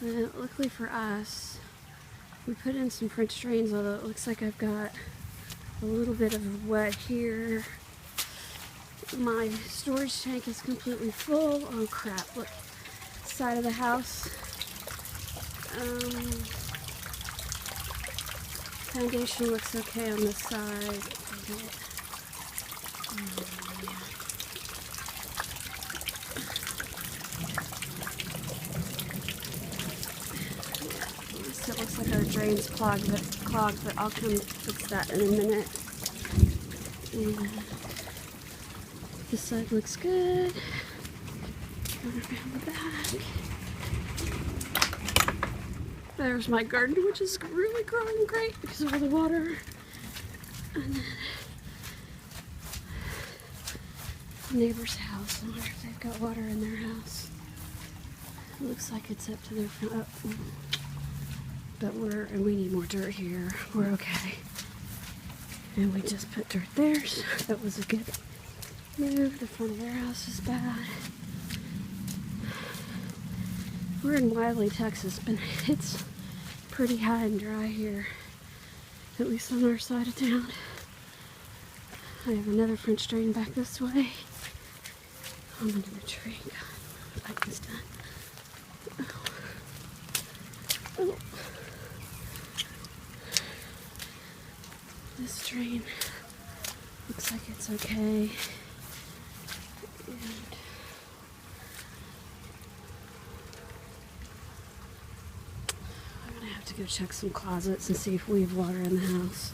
Luckily for us, we put in some French drains, although it looks like I've got a little bit of wet here. My storage tank is completely full. Oh crap, look, side of the house. Foundation looks okay on this side. It looks like our drain's clogged, but I'll come fix that in a minute. And this side looks good. Turn around the back. There's my garden, which is really growing great because of all the water. And then neighbor's house. I wonder if they've got water in their house. It looks like it's up to their front. But we need more dirt here. We're okay. And we just put dirt there, so that was a good move. The front of their house is bad. We're in Wiley, Texas, but it's pretty high and dry here, at least on our side of town. I have another French drain back this way. I'm under the tree. God, I this done. Oh. This drain looks like it's okay. And I'm gonna have to go check some closets and see if we have water in the house.